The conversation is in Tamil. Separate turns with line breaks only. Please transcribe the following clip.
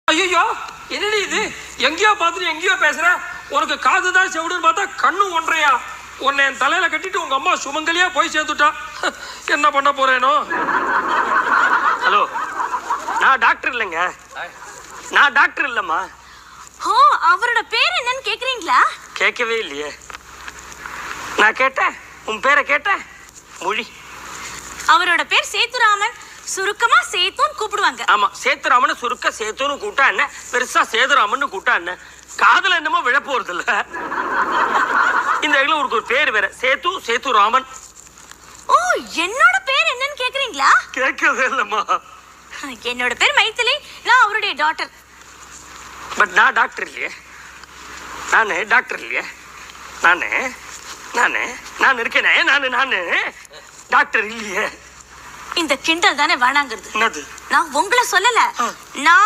ஐயோ என்னடி இது எங்கேயோ பார்த்துட்டு எங்கேயோ பேசுற உனக்கு காதுதான் செவிடுன்னு பார்த்தா கண்ணு ஒன்றையா உன்னை என் தலையில கட்டிட்டு உங்க அம்மா சுமங்கலியா போய் சேர்த்துட்டா என்ன பண்ண போறேனோ
ஹலோ நான் டாக்டர் இல்லைங்க நான் டாக்டர் இல்லம்மா
ஓ அவரோட பேர் என்னன்னு கேக்குறீங்களா
கேட்கவே இல்லையே நான் கேட்டேன் உன் பேரை கேட்டேன் மொழி
அவரோட பேர் சேத்துராமன் சுருக்கமா சேத்துன்னு கூப்பிடுவாங்க
ஆமா சேத்துராமன் சுருக்க சேத்துன்னு கூட்டா என்ன பெருசா சேதுராமன் கூட்டா என்ன காதுல என்னமோ விழ போறது இல்ல இந்த இடத்துல ஒரு பேர் வேற சேத்து சேத்துராமன்
ஓ என்னோட பேர் என்னன்னு கேக்குறீங்களா
கேட்கவே இல்லம்மா
என்னோட பேர் மைதிலி நான் அவருடைய டாட்டர்
பட் நான் டாக்டர் இல்லையே நானு டாக்டர் இல்லையே நானு நானு நான் இருக்கேனே நானு டாக்டர் இல்லையே
இந்த கிண்டல் தானே வேணாங்கிறது
என்னது
நான் உங்களை சொல்லல நான்